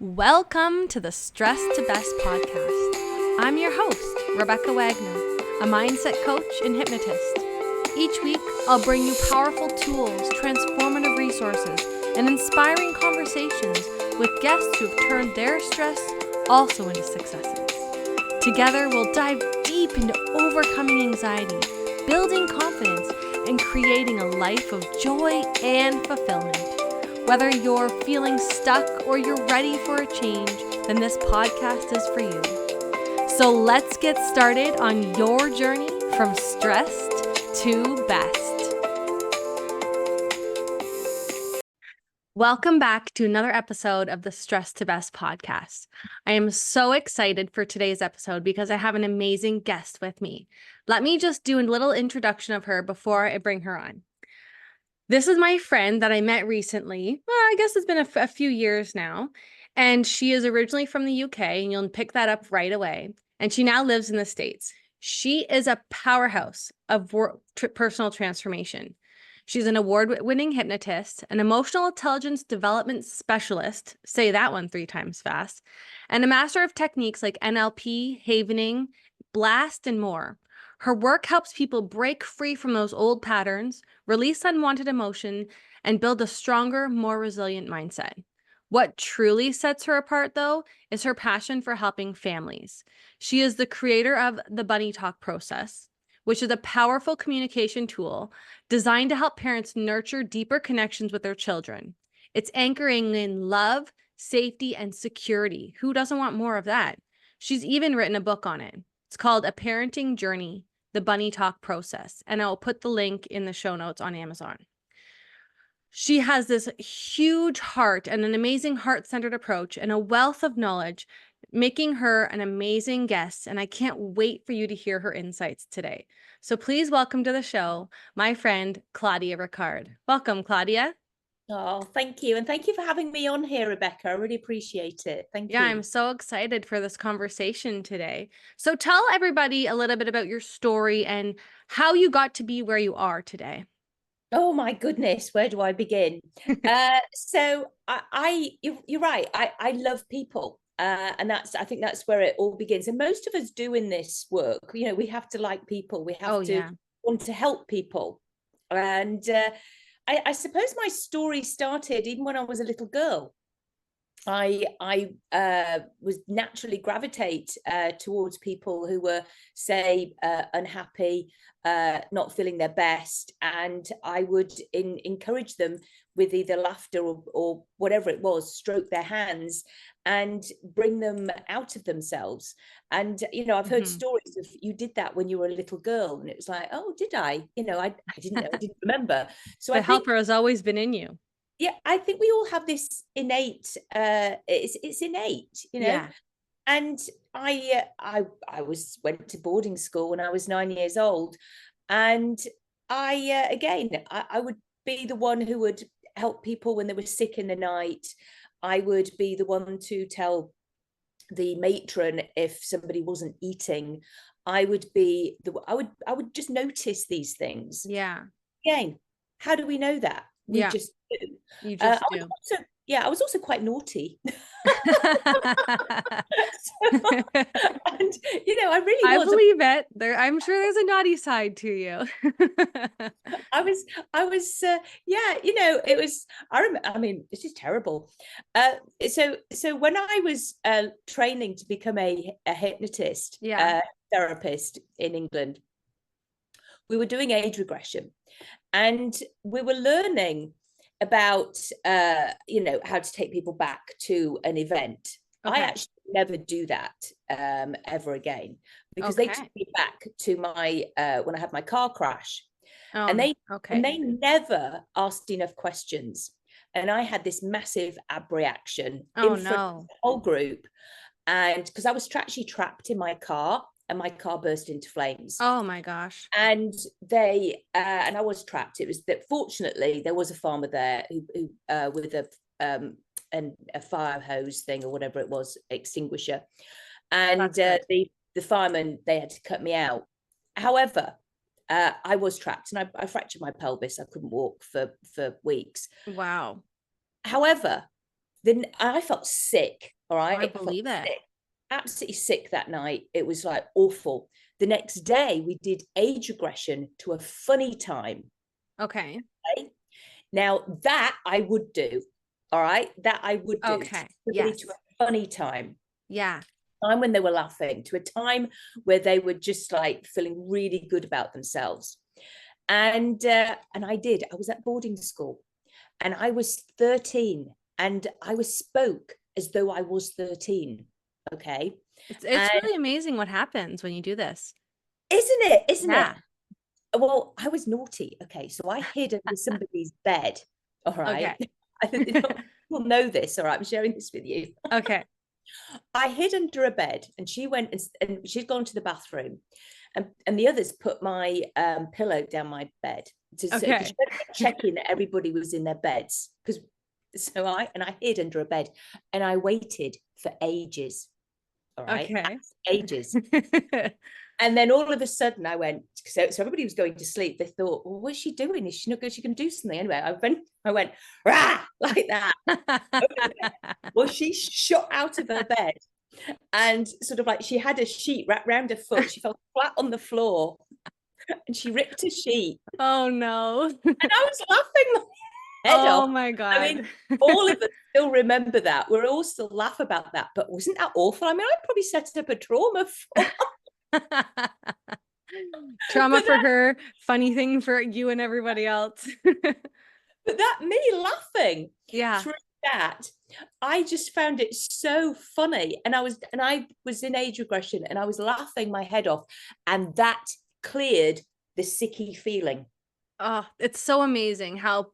Welcome to the Stress to Best podcast. I'm your host, Rebecca Wagner, a mindset coach and hypnotist. Each week, I'll bring you powerful tools, transformative resources, and inspiring conversations with guests who have turned their stress also into successes. Together, we'll dive deep into overcoming anxiety, building confidence, and creating a life of joy and fulfillment. Whether you're feeling stuck or you're ready for a change, then this podcast is for you. So let's get started on your journey from stressed to best. Welcome back to another episode of the Stress to Best podcast. I am so excited for today's episode because I have an amazing guest with me. Let me just do a little introduction of her before I bring her on. This is my friend that I met recently. Well, I guess it's been a few years now. And she is originally from the UK, and you'll pick that up right away. And she now lives in the States. She is a powerhouse of personal transformation. She's an award-winning hypnotist, an emotional intelligence development specialist, say that one 3 times fast, and a master of techniques like NLP, havening, blast, and more. Her work helps people break free from those old patterns, release unwanted emotion, and build a stronger, more resilient mindset. What truly sets her apart, though, is her passion for helping families. She is the creator of the BunnyTalk Process, which is a powerful communication tool designed to help parents nurture deeper connections with their children. It's anchoring in love, safety, and security. Who doesn't want more of that? She's even written a book on it. It's called A Parenting Journey, the BunnyTalk Process, and I'll put the link in the show notes on Amazon. She has this huge heart and an amazing heart-centered approach and a wealth of knowledge, making her an amazing guest, and I can't wait for you to hear her insights today. So please welcome to the show, my friend, Claudia Ricard. Welcome, Claudia. Oh, thank you. And thank you for having me on here, Rebecca. I really appreciate it. Thank you. Yeah, I'm so excited for this conversation today. So tell everybody a little bit about your story and how you got to be where you are today. Oh my goodness, where do I begin? So you're right. I love people. And I think that's where it all begins. And most of us do in this work, we have to like people. We have to want to help people. And I suppose my story started even when I was a little girl. I was naturally gravitate towards people who were, say, unhappy, not feeling their best, and I would encourage them with either laughter or whatever it was, stroke their hands and bring them out of themselves. And I've heard stories of you did that when you were a little girl, and it was like, oh, did I? I didn't know, I didn't remember. So the helper has always been in you. Yeah, I think we all have this innate, it's innate, Yeah. And I went to boarding school when I was 9 years old, and I would be the one who would help people when they were sick in the night. I would be the one to tell the matron if somebody wasn't eating. I would I would just notice these things. Yeah. Again, how do we know that? We just do. You just do. I was also quite naughty. And I really was. I believe it. I'm sure there's a naughty side to you. I was, it was, I mean, this is terrible. So when I was training to become a hypnotist, therapist in England, we were doing age regression, and we were learning about how to take people back to an event. I actually never do that ever again, because they took me back to my when I had my car crash, and they never asked enough questions, and I had this massive ab reaction in front of the whole group, and because I was actually trapped in my car, and my car burst into flames. Oh my gosh. And they and I was trapped. It was that fortunately there was a farmer there who with a fire hose thing or whatever it was, extinguisher, and the firemen, they had to cut me out. However, I was trapped, and I fractured my pelvis. I couldn't walk for weeks. Wow. However, then I felt sick. All right. I I felt believe it. sick, absolutely sick that night. It was like awful. The next day we did age regression to a funny time. Okay. Okay? Now that I would do. All right. That I would do. Okay. Somebody Yes. to a funny time. Yeah. Time when they were laughing, to a time where they were just like feeling really good about themselves. And I did. I was at boarding school and I was 13 and I was spoke as though I was 13. Okay. It's And really amazing what happens when you do this. isn't it? Isn't it? Yeah. Well, I was naughty. Okay. So I hid under somebody's bed. All right. Okay. People know this. All right. I'm sharing this with you. Okay. I hid under a bed and she went and she'd gone to the bathroom and the others put my pillow down my bed to Okay. checking that everybody was in their beds. Because so I hid under a bed and I waited for ages. All right. Okay. Ages. And then all of a sudden I went, so everybody was going to sleep. They thought, well, what's she doing? Is she not good? She can do something. Anyway, I went, rah, like that. Well, she shot out of her bed and sort of like she had a sheet wrapped around her foot. She fell flat on the floor and she ripped a sheet. Oh no. And I was laughing my head off. Oh my God. I mean, all of us still remember that. We're all still laugh about that. But wasn't that awful? I mean, I probably set up a trauma for trauma for her, funny thing for you and everybody else. but that me laughing Yeah. through that, I just found it so funny. And I was in age regression and I was laughing my head off. And that cleared the sicky feeling. Oh, it's so amazing how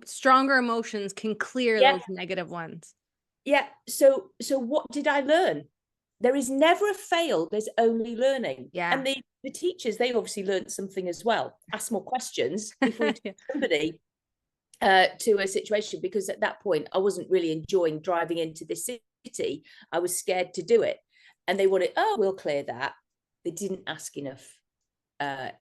stronger emotions can clear those negative ones. Yeah. So what did I learn? There is never a fail, there's only learning. Yeah. And the teachers, they obviously learned something as well. Ask more questions before you take somebody to a situation, because at that point I wasn't really enjoying driving into the city. I was scared to do it. And they wanted, oh, we'll clear that. They didn't ask enough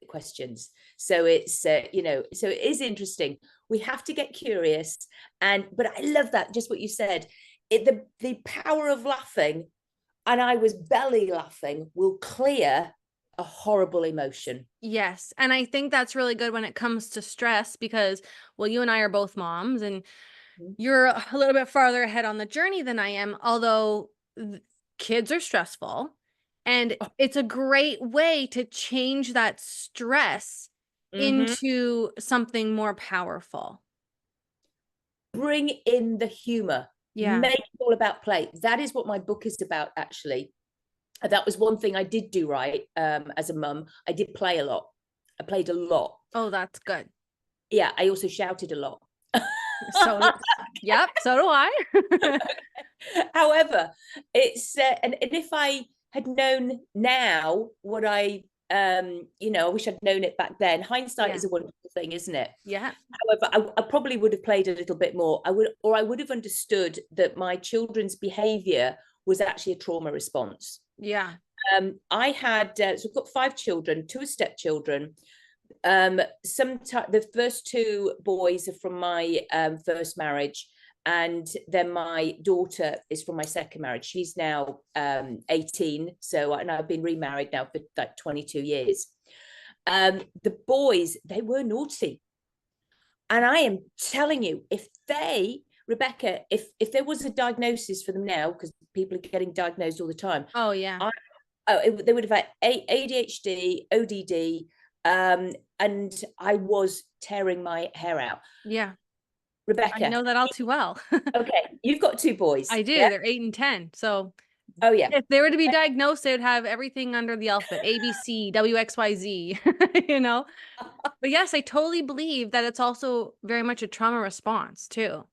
questions. So it's so it is interesting. We have to get curious. But I love that, just what you said. The power of laughing, and I was belly laughing, will clear a horrible emotion. Yes. And I think that's really good when it comes to stress because, well, you and I are both moms and you're a little bit farther ahead on the journey than I am, although kids are stressful. And it's a great way to change that stress into something more powerful. Bring in the humor. Yeah. Make it all about play. That is what my book is about, actually. That was one thing I did do right as a mum. I did play a lot. I played a lot. Oh, that's good. Yeah, I also shouted a lot. Yep, so do I. However, it's and if I had known now what I I wish I'd known it back then. Hindsight is a wonderful thing, isn't it? Yeah. However, I probably would have played a little bit more. I would have understood that my children's behavior was actually a trauma response. Yeah. I had so I've got 5 children, 2 stepchildren. The first 2 boys are from my first marriage, and then my daughter is from my second marriage. She's now 18, and I've been remarried now for like 22 years. The boys, they were naughty, and I am telling you, Rebecca, if there was a diagnosis for them now, because people are getting diagnosed all the time. Oh yeah. They would have had ADHD, ODD, and I was tearing my hair out. Yeah. Rebecca, I know that all too well. Okay, you've got 2 boys. I do. Yeah? They're 8 and 10. So oh yeah, if they were to be diagnosed, they would have everything under the alphabet: ABC, WXYZ, But yes, I totally believe that it's also very much a trauma response too.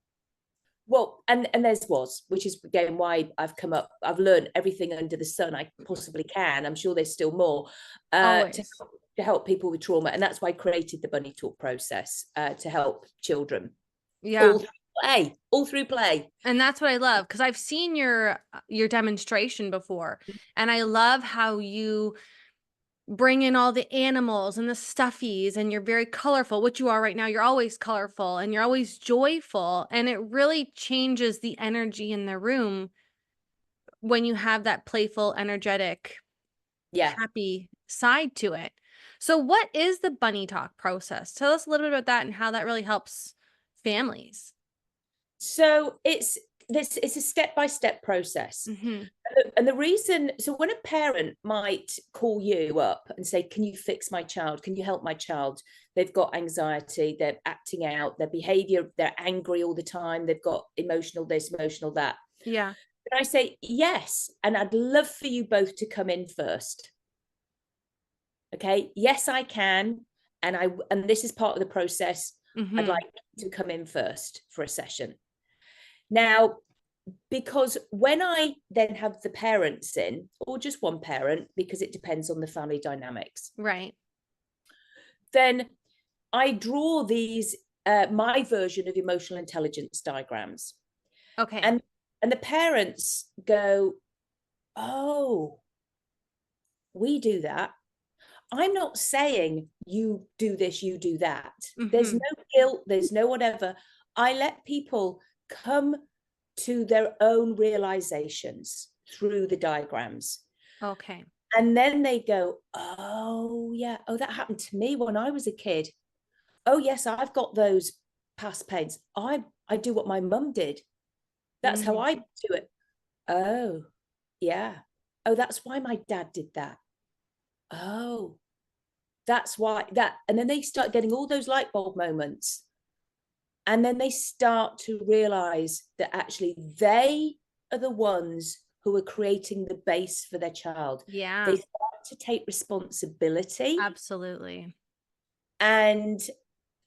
Well, and theirs was, which is again why I've learned everything under the sun I possibly can. I'm sure there's still more to help people with trauma, and that's why I created the BunnyTalk process to help children. Yeah, all through play. And that's what I love, because I've seen your demonstration before, and I love how you bring in all the animals and the stuffies, and you're very colorful, which you are right now. You're always colorful and you're always joyful. And it really changes the energy in the room when you have that playful, energetic, Yeah. happy side to it. So what is the BunnyTalk process? Tell us a little bit about that and how that really helps families. So it's a step-by-step process. Mm-hmm. And the reason, so when a parent might call you up and say, can you fix my child? Can you help my child? They've got anxiety, they're acting out, their behavior, they're angry all the time, they've got emotional this, emotional that. Yeah. And I say, yes, and I'd love for you both to come in first. Okay, yes, I can. And this is part of the process. Mm-hmm. I'd like to come in first for a session. Now, because when I then have the parents in, or just one parent, because it depends on the family dynamics, Right. then I draw these, my version of emotional intelligence diagrams. Okay. And the parents go, oh, we do that. I'm not saying you do this, you do that. Mm-hmm. There's no guilt, there's no whatever. I let people come to their own realizations through the diagrams. Okay. And then they go, oh, yeah. Oh, that happened to me when I was a kid. Oh, yes, I've got those past pains. I do what my mum did. That's how I do it. Oh, yeah. Oh, that's why my dad did that. Oh, that's why that. And then they start getting all those light bulb moments. And then they start to realize that actually they are the ones who are creating the base for their child. Yeah. They start to take responsibility. Absolutely. And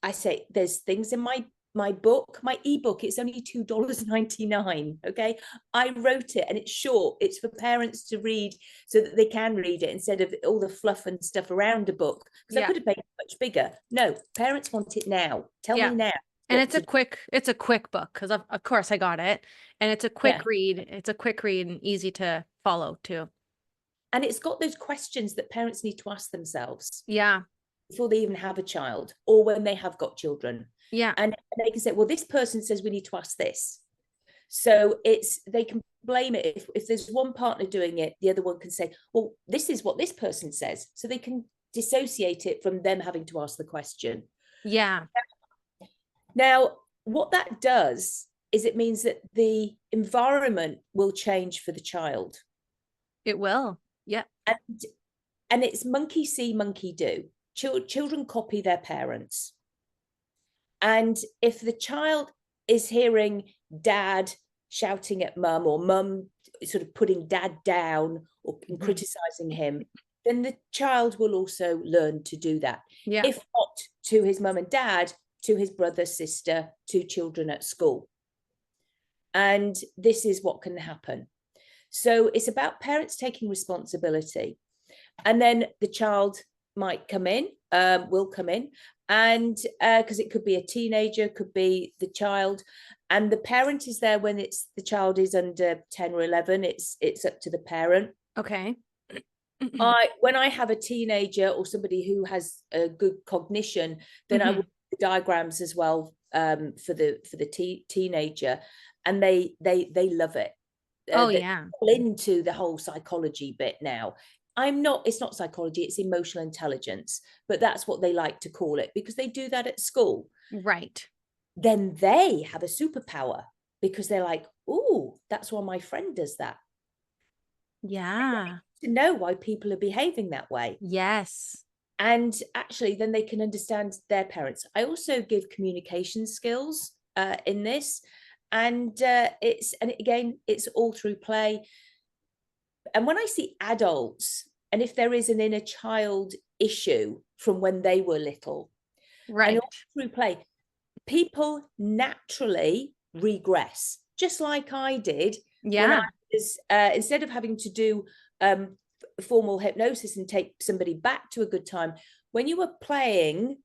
I say, there's things in my book, my ebook, it's only $2.99. Okay. I wrote it and it's short. It's for parents to read so that they can read it instead of all the fluff and stuff around a book. Because I could have made it much bigger. No, parents want it now. Tell me now. And it's a quick book because of course I got it. And it's a quick read. It's a quick read and easy to follow too. And it's got those questions that parents need to ask themselves. Yeah. Before they even have a child or when they have got children. Yeah. And they can say, well, this person says we need to ask this. So they can blame it. If there's one partner doing it, the other one can say, well, this is what this person says. So they can dissociate it from them having to ask the question. Yeah. Now, what that does is it means that the environment will change for the child. It will. Yeah. And it's monkey see, monkey do. Children copy their parents. And if the child is hearing dad shouting at mum or mum sort of putting dad down or criticizing him, then the child will also learn to do that. Yeah. If not to his mum and dad, to his brother, sister, to children at school. And this is what can happen. So it's about parents taking responsibility. And then the child might come in, will come in, and because it could be a teenager, could be the child, and the parent is there when the child is under 10 or 11. It's up to the parent. Okay. When I have a teenager or somebody who has a good cognition, then I will do the diagrams as well for the teenager, and they love it. Yeah. Into the whole psychology bit now. It's not psychology, it's emotional intelligence, but that's what they like to call it because they do that at school. Right. Then they have a superpower because they're like, oh, that's why my friend does that. Yeah. To know why people are behaving that way. Yes. And actually, then they can understand their parents. I also give communication skills in this. And it's all through play. And when I see adults, and if there is an inner child issue from when they were little, right, and all through play, people naturally regress, just like I did. Yeah. When I was, instead of having to do formal hypnosis and take somebody back to a good time, when you were playing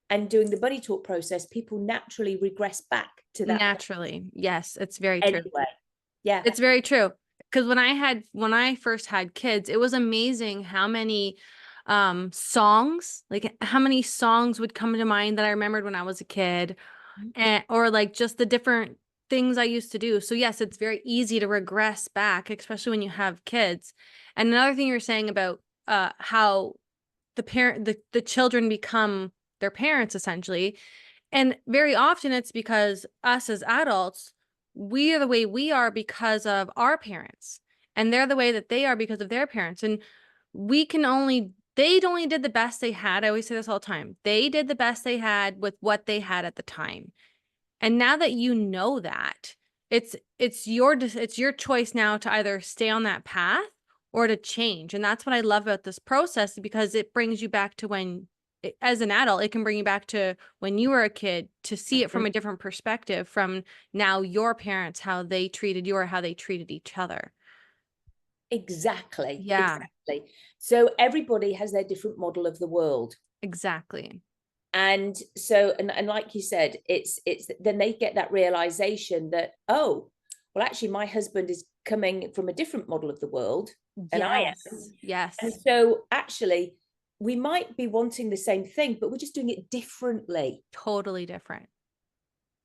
and doing the BunnyTalk process, people naturally regress back to that. Naturally. Yes, it's very true. Anyway, yeah. It's very true. Because when I first had kids, it was amazing how many songs, like how many songs would come to mind that I remembered when I was a kid, and or like just the different things I used to do. So yes, it's very easy to regress back, especially when you have kids. And another thing you're saying about how the children become their parents essentially. And very often it's because us as adults, we are the way we are because of our parents, and they're the way that they are because of their parents. And they only did the best they had. I always say this all the time. They did the best they had with what they had at the time. And now that you know that, it's your choice now to either stay on that path or to change. And that's what I love about this process, because it brings you back to when, as an adult, it can bring you back to when you were a kid, to see it from a different perspective, from now your parents, how they treated you or how they treated each other. Exactly. Yeah, Exactly. So everybody has their different model of the world. exactly. And so, and like you said, it's then they get that realization that, oh, well, actually, my husband is coming from a different model of the world, and I am. Yes. And so actually, we might be wanting the same thing, but we're just doing it differently. Totally different.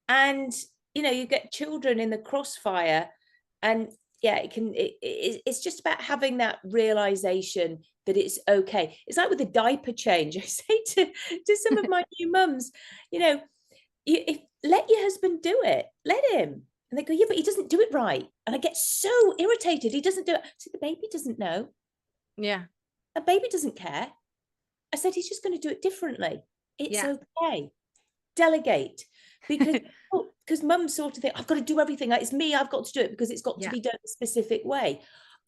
And you get children in the crossfire, and yeah, it's just about having that realization that it's okay. It's like with the diaper change. I say to some of my new mums, let your husband do it, let him. And they go, yeah, but he doesn't do it right. And I get so irritated. He doesn't do it. So the baby doesn't know. Yeah. A baby doesn't care. I said, he's just going to do it differently. It's okay. Delegate. Because mum sort of think, I've got to do everything. It's me, I've got to do it because it's got to be done a specific way.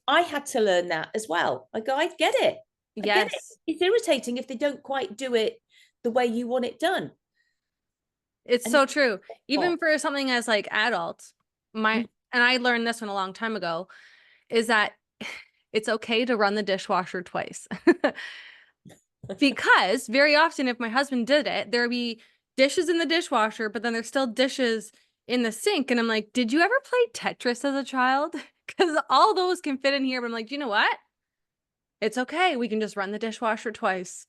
I had to learn that as well. I go, I get it. I get it. It's irritating if they don't quite do it the way you want it done. It's so true. Even for something as like adults, and I learned this one a long time ago, is that it's okay to run the dishwasher twice. Because very often if my husband did it, there'd be dishes in the dishwasher, but then there's still dishes in the sink. And I'm like, did you ever play Tetris as a child? Because all those can fit in here. But I'm like, you know what? It's okay. We can just run the dishwasher twice.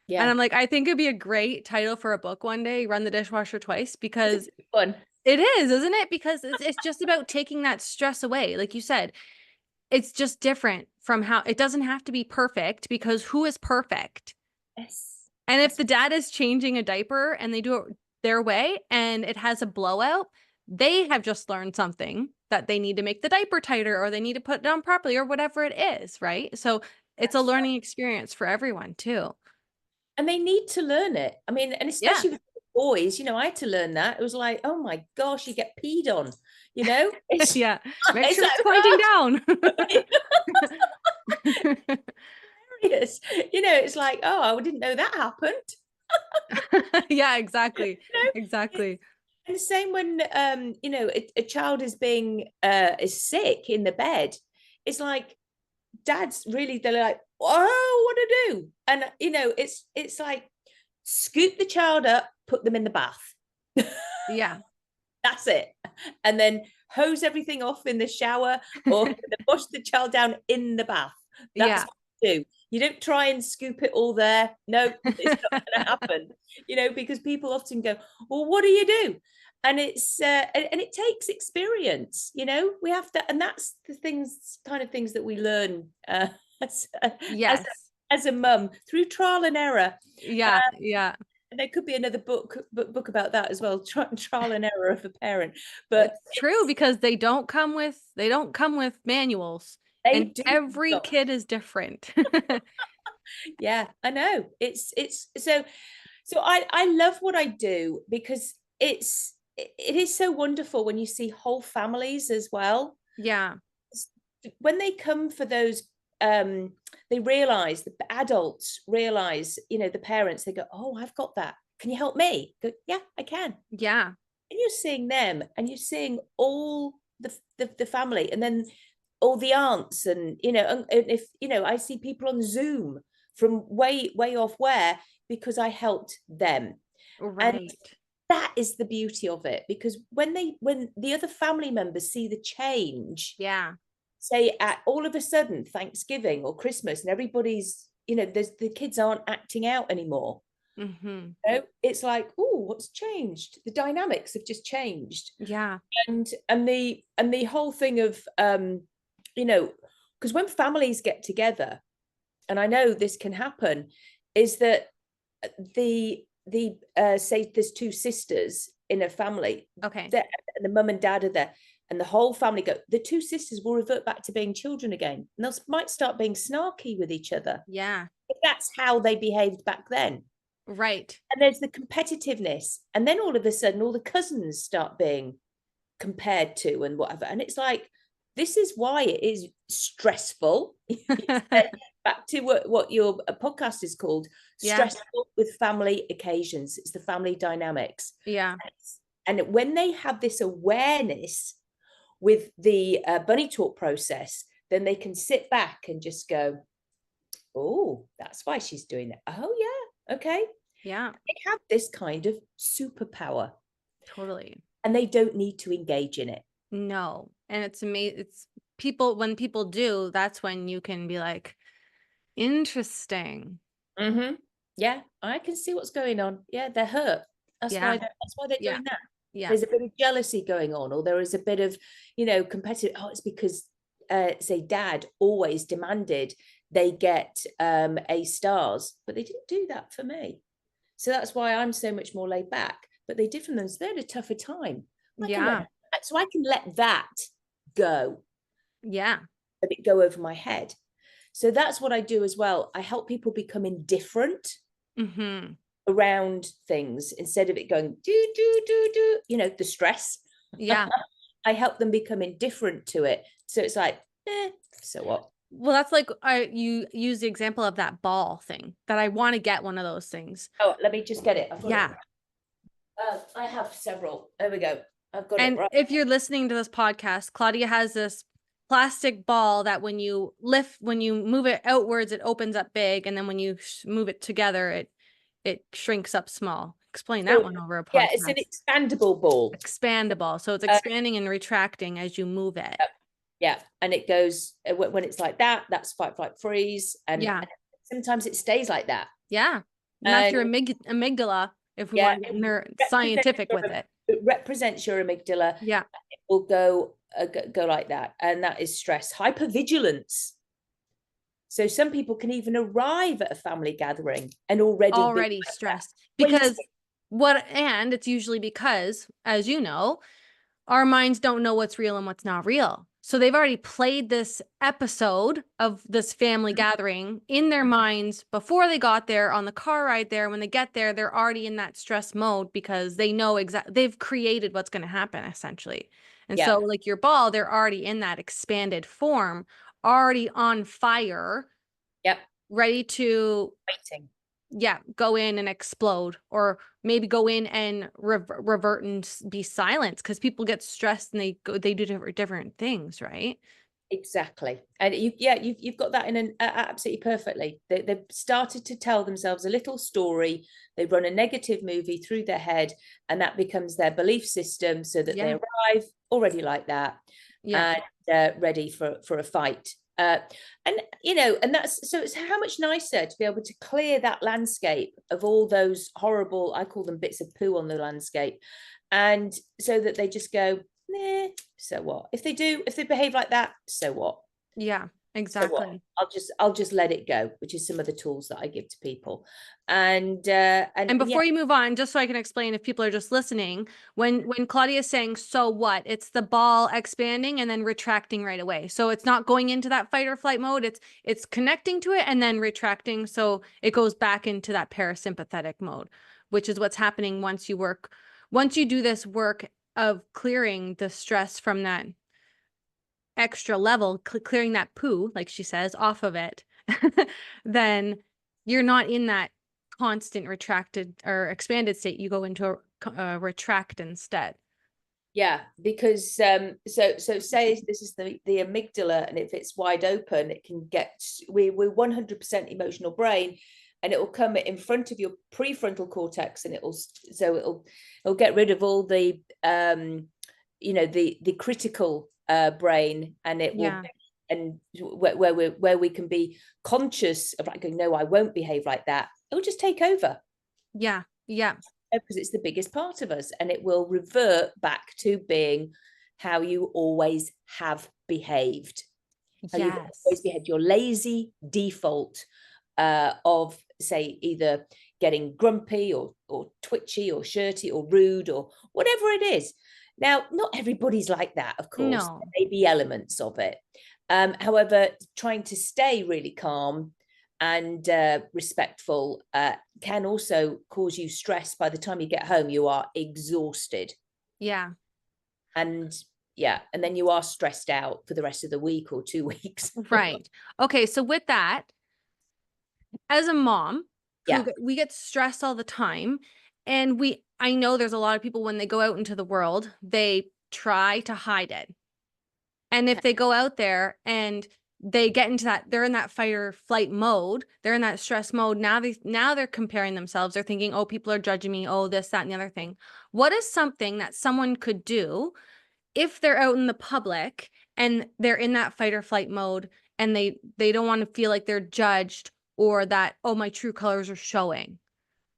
Yeah. And I'm like, I think it'd be a great title for a book one day, Run the Dishwasher Twice, because fun. It is, isn't it? Because it's just about taking that stress away. Like you said, it's just different from how it doesn't have to be perfect, because who is perfect? Yes. And if the dad is changing a diaper and they do it their way and it has a blowout, they have just learned something that they need to make the diaper tighter, or they need to put it on properly, or whatever it is, right? So it's a learning experience for everyone too. And they need to learn it. I mean, and especially with boys, I had to learn that. It was like, oh my gosh, you get peed on, It's, yeah. Make sure it's pointing down. It's like, oh, I didn't know that happened. Yeah, exactly. Exactly. And the same when a child is sick in the bed. It's like dads really, they're like, oh, what to do? And it's like, scoop the child up, put them in the bath. Yeah. That's it. And then hose everything off in the shower, or wash the child down in the bath. That's what you do. You don't try and scoop it all there. No, it's not going to happen. Because people often go, well, what do you do? And it's and it takes experience. We have to, and that's the kind of things that we learn as a mum, through trial and error. Yeah. And there could be another book about that as well, trial and error of a parent. But it's true, because they don't come with manuals. And every kid is different. Yeah, I know. It's so I love what I do, because it is so wonderful when you see whole families as well. Yeah. When they come for those, they realize, the adults realize, the parents, they go, oh, I've got that. Can you help me? Go, yeah, I can. Yeah. And you're seeing them, and you're seeing all the family, and then all the aunts, and and if I see people on Zoom from way off where, because I helped them. Right. And that is the beauty of it, because when the other family members see the change, yeah, say at all of a sudden Thanksgiving or Christmas, and everybody's the kids aren't acting out anymore. Mm-hmm. It's like, oh, what's changed? The dynamics have just changed. Yeah. And the whole thing of because when families get together, and I know this can happen, is that the say there's two sisters in a family, Okay. and the mum and dad are there, and the whole family go, the two sisters will revert back to being children again, and they might start being snarky with each other. Yeah. But that's how they behaved back then. Right. And there's the competitiveness, and then all of a sudden all the cousins start being compared to and whatever, and it's like, this is why it is stressful. Back to what your podcast is called, stressful with family occasions. It's the family dynamics. Yeah. And when they have this awareness with the BunnyTalk process, then they can sit back and just go, oh, that's why she's doing that. Oh yeah, okay. Yeah. They have this kind of superpower. Totally. And they don't need to engage in it. No. And it's amazing. It's people, when people do, that's when you can be like, interesting. Mm-hmm. Yeah, I can see what's going on. Yeah, they're hurt. That's why they're doing that. Yeah. There's a bit of jealousy going on, or there is a bit of, competitive. Oh, it's because say dad always demanded they get A stars, but they didn't do that for me. So that's why I'm so much more laid back. But they did for them. So they had a tougher time. So I can let that go. Yeah. Let it go over my head. So that's what I do as well. I help people become indifferent around things, instead of it going do, the stress. Yeah. I help them become indifferent to it. So it's like, so what? Well, that's like you use the example of that ball thing, that I want to get one of those things. Oh, let me just get it. I've got it. I have several. There we go. I've got and it. Right. If you're listening to this podcast, Claudia has this plastic ball that when you move it outwards, it opens up big, and then when you move it together, it shrinks up small. Explain that one over a podcast. Yeah, it's an expandable ball. Expandable. So it's expanding and retracting as you move it. Yeah, and it goes, when it's like that, that's fight, flight, freeze. And sometimes it stays like that. Yeah. And that's your amygdala, if we want to get scientific with it. It represents your amygdala. Yeah. It will go like that. And that is stress. Hypervigilance. So some people can even arrive at a family gathering and already stressed. And it's usually because, as you know, our minds don't know what's real and what's not real. So they've already played this episode of this family gathering in their minds before they got there, on the car ride there. When they get there, they're already in that stress mode because they know they've created what's going to happen, essentially. And so like your ball, they're already in that expanded form, already on fire. Yep. Ready to go in and explode, or maybe go in and revert and be silent, because people get stressed and they do different things, right? Exactly. And you've got that in absolutely perfectly. They've started to tell themselves a little story. They run a negative movie through their head, and that becomes their belief system, so that they arrive already like that, and ready for a fight. And that's, so it's how much nicer to be able to clear that landscape of all those horrible, I call them bits of poo on the landscape, and so that they just go, nah, so what? If they behave like that, so what? Yeah, exactly. So I'll just let it go, which is some of the tools that I give to people. And before you move on, just so I can explain, if people are just listening, when Claudia is saying so what, it's the ball expanding and then retracting right away. So it's not going into that fight or flight mode. It's connecting to it and then retracting, so it goes back into that parasympathetic mode, which is what's happening once you do this work of clearing the stress from that extra level, clearing that poo, like she says, off of it. Then you're not in that constant retracted or expanded state. You go into a retract instead. Yeah, because so say this is the amygdala, and if it's wide open, it can get, we're 100% emotional brain, and it will come in front of your prefrontal cortex, and it'll get rid of all the the critical brain, and it will and where we can be conscious of like going, no, I won't behave like that. It'll just take over. Yeah. Yeah. Because it's the biggest part of us, and it will revert back to being how you always have behaved. How you've always behaved, your lazy default of, say, either getting grumpy or twitchy or shirty or rude or whatever it is. Now, not everybody's like that, of course. No. There may be elements of it. However, trying to stay really calm and respectful can also cause you stress. By the time you get home, you are exhausted. Yeah. And then you are stressed out for the rest of the week or 2 weeks. Right. Okay. So with that, as a mom, we get stressed all the time. And I know there's a lot of people when they go out into the world, they try to hide it. And if they go out there and they get into that, they're in that fight or flight mode, they're in that stress mode. Now they're comparing themselves. They're thinking, oh, people are judging me. Oh, this, that, and the other thing. What is something that someone could do if they're out in the public and they're in that fight or flight mode and they don't want to feel like they're judged or that, oh, my true colors are showing?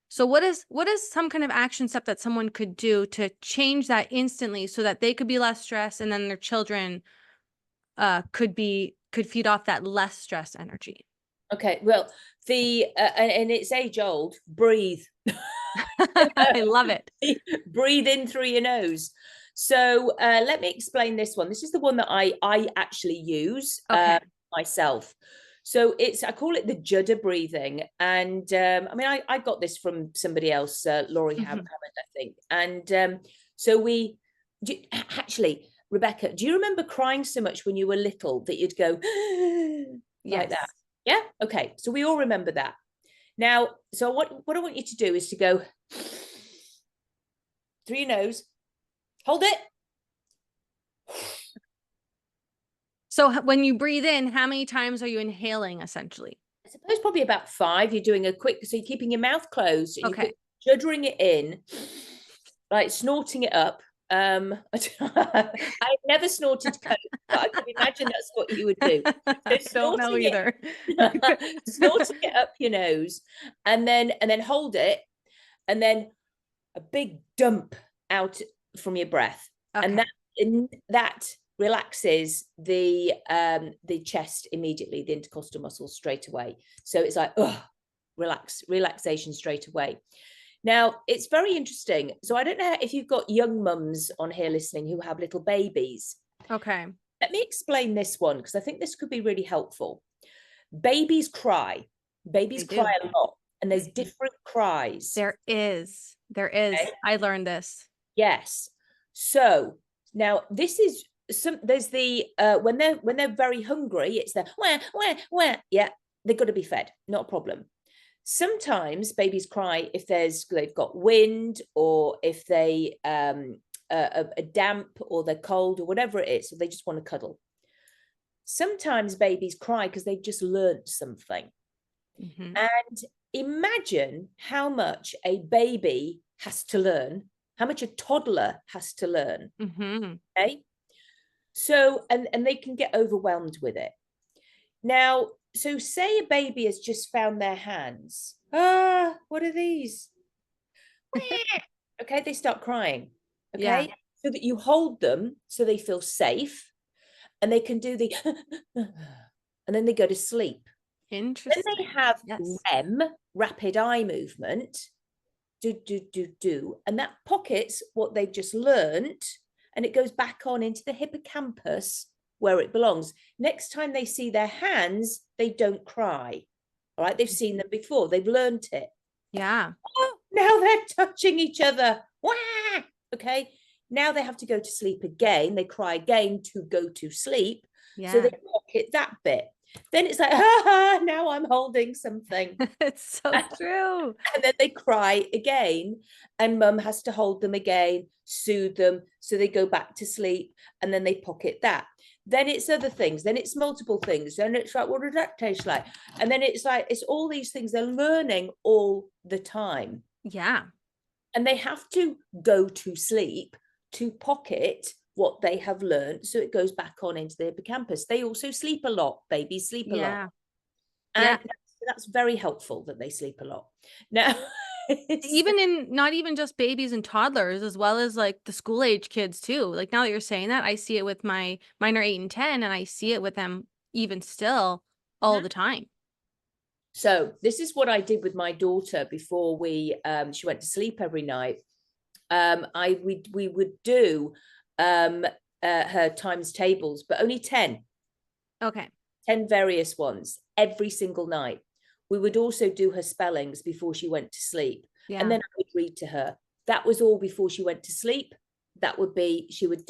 So what is some kind of action step that someone could do to change that instantly so that they could be less stressed and then their children could feed off that less stress energy? Okay, well, and it's age old, breathe. I love it. Breathe in through your nose. So let me explain this one. This is the one that I actually use myself. So I call it the judder breathing. And I mean, I got this from somebody else, Laurie Hammond, I think. And so actually, Rebecca, do you remember crying so much when you were little that you'd go like that? Yeah. Okay. So we all remember that. Now, so what I want you to do is to go through your nose, hold it. So when you breathe in, how many times are you inhaling essentially? I suppose probably about 5. You're doing so you're keeping your mouth closed and okay. You're juddering it in, like snorting it up. I've never snorted coke, but I can imagine that's what you would do. So I don't know either. Snorting it up your nose and then hold it, and then a big dump out from your breath. And that relaxes the chest immediately, the intercostal muscles straight away. So it's like, relaxation straight away. Now, it's very interesting. So I don't know if you've got young mums on here listening who have little babies. Okay. Let me explain this one, because I think this could be really helpful. Babies cry. Babies cry a lot. And there's different cries. There is. Okay. I learned this. Yes. So now this is there's the when they're very hungry, it's the where. Yeah, they've got to be fed. Not a problem. Sometimes babies cry if they've got wind, or if they are damp, or they're cold, or whatever it is. So they just want to cuddle. Sometimes babies cry because they've just learned something. And imagine how much a baby has to learn, how much a toddler has to learn. Okay. So, and they can get overwhelmed with it. Now, so say a baby has just found their hands. What are these? Okay, they start crying. Okay. So that you hold them so they feel safe, and they can do the and then they go to sleep. Interesting. Then they have REM, rapid eye movement, do, and that pockets what they've just learned, and it goes back on into the hippocampus where it belongs. Next time they see their hands, they don't cry. All right, they've seen them before, they've learned it. Yeah. Oh, now they're touching each other. Wah! Okay, now they have to go to sleep again. They cry again to go to sleep. So they pocket that bit. Then it's like, now I'm holding something. It's so true. And then they cry again, and mum has to hold them again, soothe them, so they go back to sleep, and then they pocket that. Then it's other things, then it's multiple things, then it's like, what does that taste like? And then it's like, it's all these things they're learning all the time. Yeah. And they have to go to sleep to pocket what they have learned, so it goes back on into the hippocampus. They also sleep a lot. Babies sleep a lot. Yeah. And that's very helpful that they sleep a lot. Now, Even in not even just babies and toddlers, as well as like the school age kids too. Like now that you're saying that, I see it with mine are 8 and 10, and I see it with them even still all the time. So this is what I did with my daughter before she went to sleep every night. We would do her times tables, but only 10. Okay. 10 various ones every single night. We would also do her spellings before she went to sleep. Yeah. And then I would read to her. That was all before she went to sleep. That would be, she would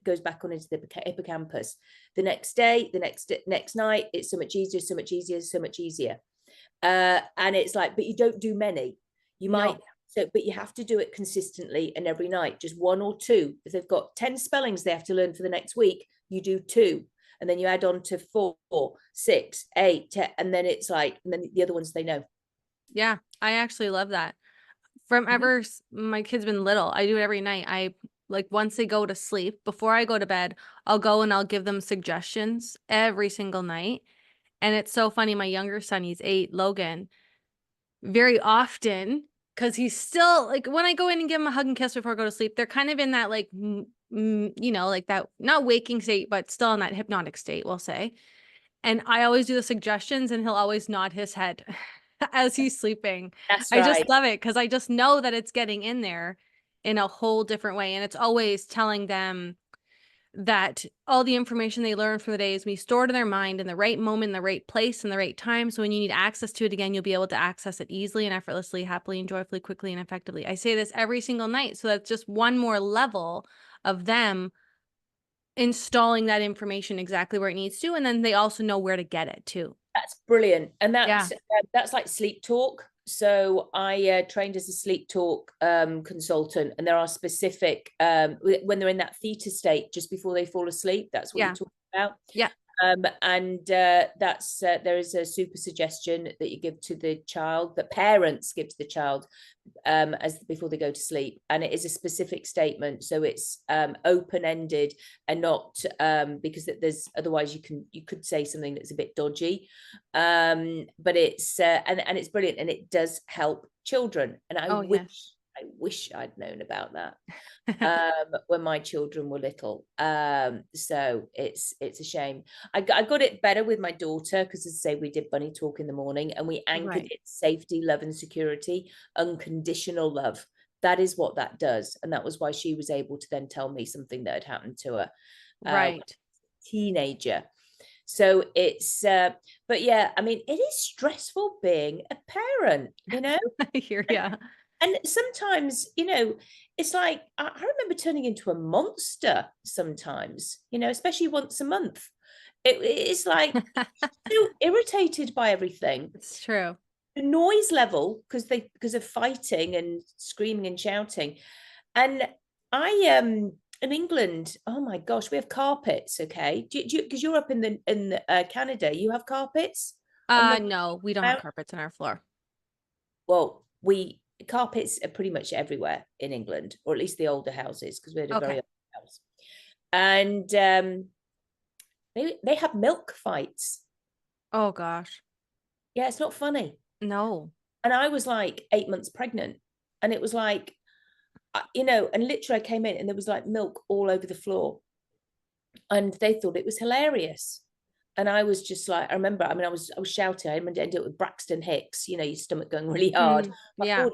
goes back on into the hippocampus. The next day, the next night, it's so much easier, so much easier, so much easier. And it's like, but you don't do many. You might, but you have to do it consistently and every night, just 1 or 2. If they've got 10 spellings they have to learn for the next week, you do 2. And then you add on to 4, 6, 8, 10, and then it's like, and then the other ones they know. Yeah, I actually love that. From ever my kid's been little, I do it every night. I like once they go to sleep, before I go to bed, I'll go and I'll give them suggestions every single night. And it's so funny. My younger son, he's 8, Logan, very often, because he's still like when I go in and give him a hug and kiss before I go to sleep, they're kind of in that like, like that, not waking state, but still in that hypnotic state, we'll say. And I always do the suggestions and he'll always nod his head as he's sleeping. That's I just right. love it because I just know that it's getting in there in a whole different way. And it's always telling them that all the information they learn from the day is be stored in their mind in the right moment, in the right place, in the right time. So when you need access to it again, you'll be able to access it easily and effortlessly, happily and joyfully, quickly and effectively. I say this every single night. So that's just one more level of them installing that information exactly where it needs to. And then they also know where to get it too. That's brilliant. And that's like sleep talk. So I trained as a sleep talk consultant, and there are specific when they're in that theta state just before they fall asleep. That's what you're talking about. Yeah. And that's there is a super suggestion that you give to the child, that parents give to the child as before they go to sleep, and it is a specific statement, so it's open-ended and not because there's otherwise you could say something that's a bit dodgy, but it's and it's brilliant, and it does help children, and I wish I'd known about that when my children were little. So it's a shame. I got it better with my daughter because, as I say, we did bunny talk in the morning, and we anchored it safety, love, and security, unconditional love. That is what that does, and that was why she was able to then tell me something that had happened to her. Teenager. So it's but yeah, I mean, it is stressful being a parent, you know. I hear ya. And sometimes, you know, it's like I remember turning into a monster sometimes, you know, especially once a month. It's like so irritated by everything. It's true. The noise level, because of fighting and screaming and shouting. And I in England, oh my gosh, we have carpets. Okay, because you're up in Canada, you have carpets. No, we don't have carpets on our floor. Well, carpets are pretty much everywhere in England, or at least the older houses, because we're a very old house. And they have milk fights. Oh gosh. Yeah, it's not funny. No. And I was like 8 months pregnant, and it was like, you know, and literally I came in and there was like milk all over the floor, and they thought it was hilarious. And I was just like, I remember, I mean, I was shouting. I ended up with Braxton Hicks, you know, your stomach going really hard. My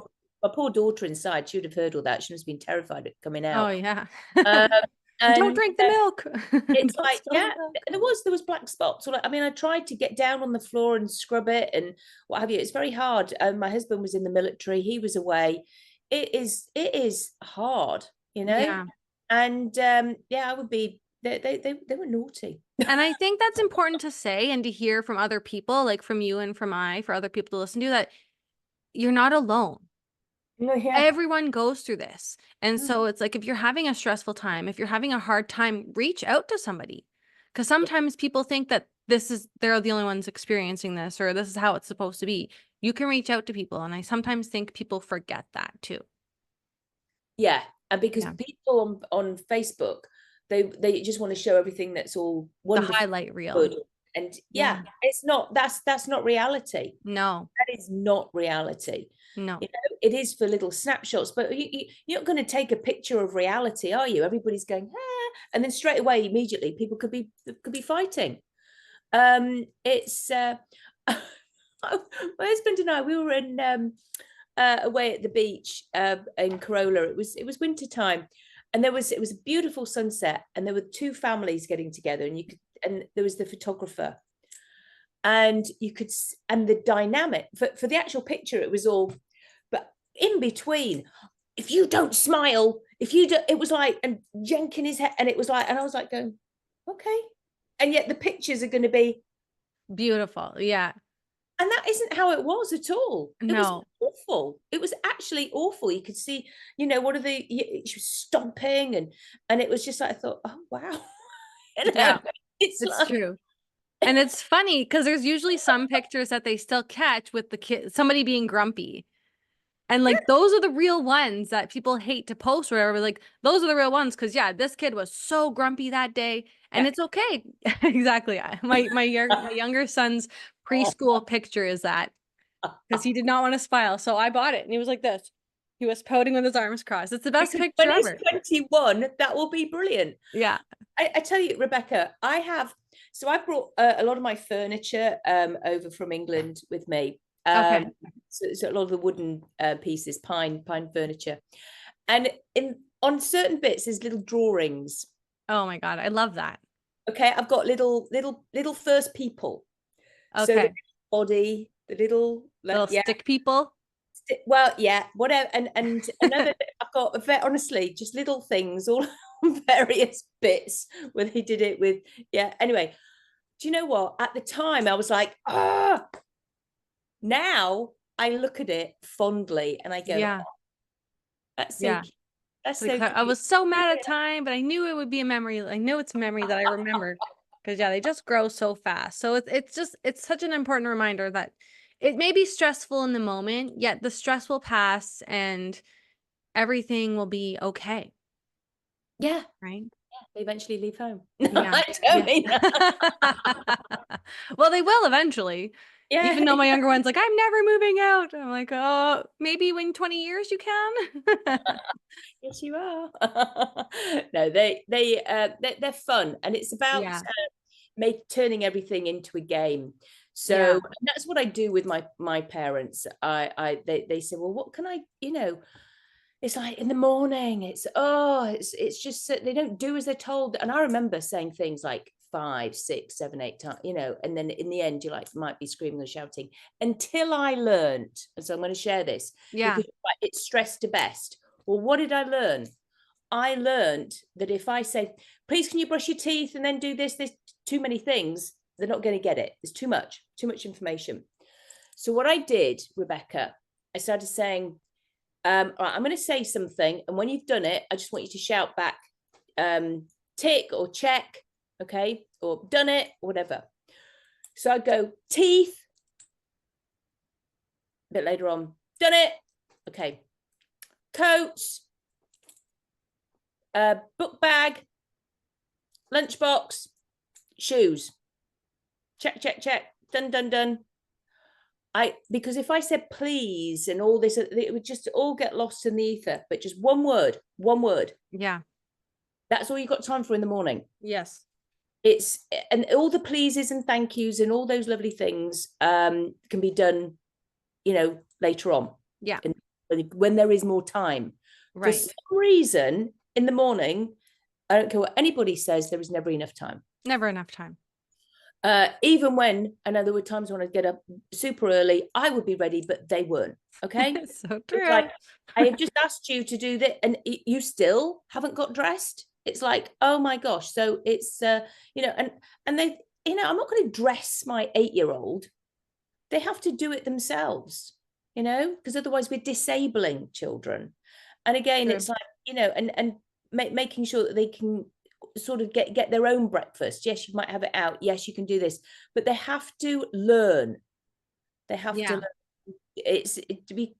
poor daughter inside, she would have heard all that. She must have been terrified of coming out. Oh yeah. And don't drink the milk. It's like, yeah, there was black spots. I mean, I tried to get down on the floor and scrub it and what have you. It's very hard. My husband was in the military. He was away. It is hard, you know. Yeah. And I would be. They were naughty. And I think that's important to say and to hear from other people, like from you and for other people to listen to, that you're not alone. Everyone goes through this. And so it's like, if you're having a stressful time, if you're having a hard time, reach out to somebody. Because sometimes people think that they're the only ones experiencing this, or this is how it's supposed to be. You can reach out to people. And I sometimes think people forget that too. Yeah. And because people on Facebook they just want to show everything that's all wonderful, the highlight reel. good. And it's not, that's not reality. No, that is not reality. no. It is for little snapshots, but you're not going to take a picture of reality, are you? Everybody's going, and then straight away, immediately, people could be fighting. It's my husband and I, we were in away at the beach in Corolla. It was winter time, and it was a beautiful sunset, and there were two families getting together, and there was the photographer, and and the dynamic for the actual picture, it was all, but in between, if you don't smile, it was like, and yanking his head, and it was like, and I was like going, okay, and yet the pictures are going to be beautiful. Yeah. And that isn't how it was at all. It was awful. It was actually awful. You could see, she was stomping, and it was just like, I thought, oh wow. Yeah, it's like, true. And it's funny because there's usually some pictures that they still catch with the kid, somebody being grumpy. And like, those are the real ones that people hate to post or whatever. Like, those are the real ones. Cause this kid was so grumpy that day, and it's okay. Exactly. My younger son's preschool picture is that, because he did not want to smile. So I bought it, and he was like this. He was pouting with his arms crossed. It's the best picture when ever. He's 21, that will be brilliant. Yeah. I tell you, Rebecca, I brought a lot of my furniture over from England with me. Okay. So a lot of the wooden pieces, pine furniture, and on certain bits there's little drawings. Oh my God, I love that. Okay, I've got little first people. Okay. So the body, the little stick people. Well, yeah, whatever. And another, I've got honestly just little things all on various bits where he did it with. Yeah. Anyway, do you know what? At the time, I was like, ah. Now I look at it fondly and I go, oh, that's so cute. That's so cute. I was so mad at time, but I knew it would be a memory. I knew it's a memory that I remembered, because they just grow so fast. So it's such an important reminder that it may be stressful in the moment, yet the stress will pass and everything will be okay. Yeah. Right. Yeah. They eventually leave home. Yeah. Well, they will eventually. Yeah. Even though my younger one's like, I'm never moving out. I'm like, oh, maybe in 20 years you can. Yes, you are. No, they're fun, and it's about turning everything into a game. So that's what I do with my parents. They say, well, what can I, it's like in the morning, it's just they don't do as they're told. And I remember saying things like 5, 6, 7, 8 times, and then in the end, you might be screaming or shouting, until I learned. And so I'm going to share this. Yeah. Because it's stress to best. Well, what did I learn? I learned that if I say, please, can you brush your teeth and then do this, there's too many things, they're not going to get it. There's too much information. So what I did, Rebecca, I started saying, all right, I'm going to say something, and when you've done it, I just want you to shout back, tick or check, okay, or done it, or whatever. So I go, teeth. A bit later on, done it. Okay. Coats, book bag, lunchbox, shoes. Check, check, check. Done, done, done. Because if I said please and all this, it would just all get lost in the ether. But just one word. Yeah. That's all you've got time for in the morning. Yes. And all the pleases and thank yous and all those lovely things can be done, later on. Yeah. When there is more time. Right. For some reason, in the morning, I don't care what anybody says, there is never enough time. Never enough time. Even when, I know there were times when I'd get up super early, I would be ready, but they weren't. Okay. So true. It's like, I have just asked you to do that, and you still haven't got dressed. It's like, oh my gosh. So it's, and they, I'm not going to dress my 8-year-old. They have to do it themselves, because otherwise we're disabling children. And again, it's like, and making sure that they can sort of get their own breakfast. Yes, you might have it out. Yes, you can do this, but they have to learn. They have to learn.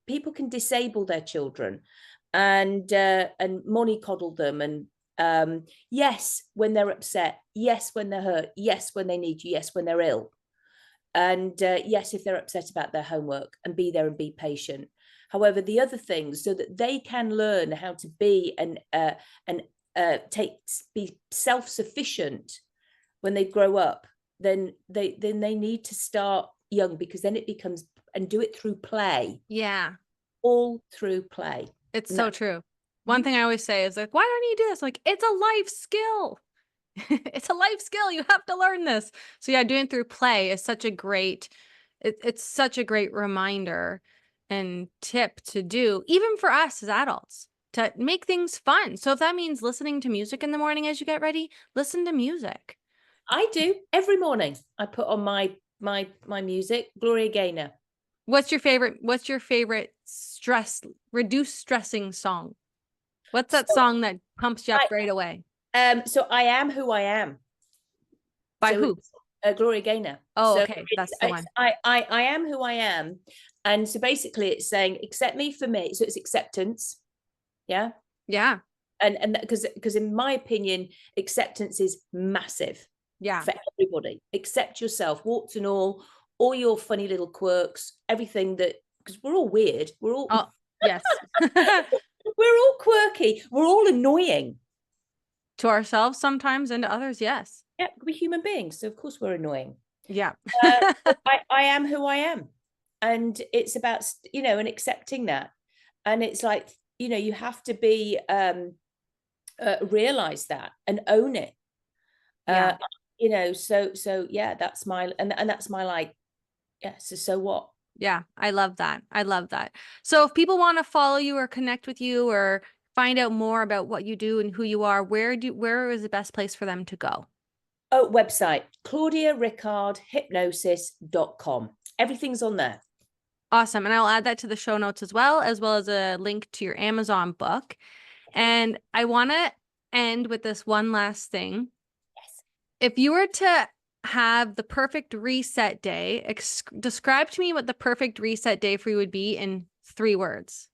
People can disable their children and mollycoddle them and Yes, when they're upset. Yes, when they're hurt. Yes, when they need you. Yes, when they're ill. And yes, if they're upset about their homework, and be there and be patient. However, the other things, so that they can learn how to be be self-sufficient when they grow up, then they need to start young, because then it becomes, and do it through play. Yeah. All through play. It's so true. One thing I always say is like, why don't you do this? Like, it's a life skill. It's a life skill. You have to learn this. So yeah, doing it through play is such a great, it's such a great reminder and tip to do, even for us as adults, to make things fun. So if that means listening to music in the morning as you get ready, listen to music. I do every morning. I put on my music, Gloria Gaynor. What's your favorite reduce stressing song? What's that song that pumps you up right away? So I Am Who I Am. By who? Gloria Gaynor. Oh, so okay. That's the one. I am who I am. And so basically it's saying, accept me for me. So it's acceptance. Yeah. Yeah. And because in my opinion, acceptance is massive. Yeah. For everybody. Accept yourself, warts and all your funny little quirks, everything that, because we're all weird. We're all yes. We're all quirky. We're all annoying. To ourselves sometimes, and to others, yes. Yeah, we're human beings, so of course we're annoying. Yeah. I am who I am, and it's about and accepting that. And it's like you have to be realize that and own it. Yeah. So yeah, that's my that's my like, yeah. So what? Yeah, I love that. I love that. So if people want to follow you or connect with you or find out more about what you do and who you are, where is the best place for them to go? Oh, website, Claudia Ricard hypnosis.com. Everything's on there. Awesome. And I'll add that to the show notes as well as a link to your Amazon book. And I want to end with this one last thing. Yes. If you were to have the perfect reset day, describe to me what the perfect reset day for you would be in 3 words.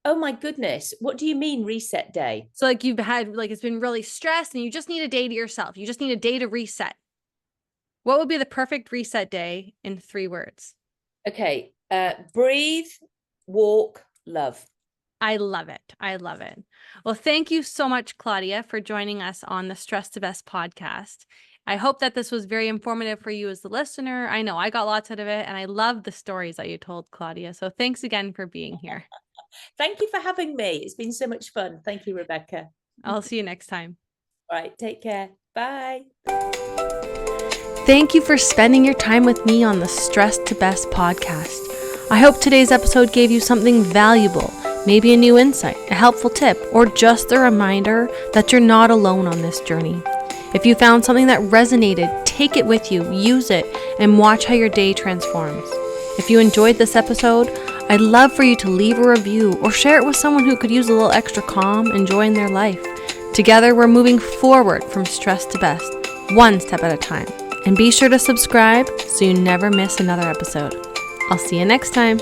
Oh my goodness. What do you mean reset day? So like you've had, like, it's been really stressed and you just need a day to yourself. You just need a day to reset. What would be the perfect reset day in 3 words? Okay. Breathe, walk, love. I love it. I love it. Well, thank you so much, Claudia, for joining us on the Stress to Best podcast. I hope that this was very informative for you as the listener. I know I got lots out of it, and I love the stories that you told, Claudia. So thanks again for being here. Thank you for having me. It's been so much fun. Thank you, Rebecca. I'll see you next time. All right. Take care. Bye. Thank you for spending your time with me on the Stress to Best podcast. I hope today's episode gave you something valuable, maybe a new insight, a helpful tip, or just a reminder that you're not alone on this journey. If you found something that resonated, take it with you, use it, and watch how your day transforms. If you enjoyed this episode, I'd love for you to leave a review or share it with someone who could use a little extra calm and joy in their life. Together, we're moving forward from stress to best, one step at a time. And be sure to subscribe so you never miss another episode. I'll see you next time.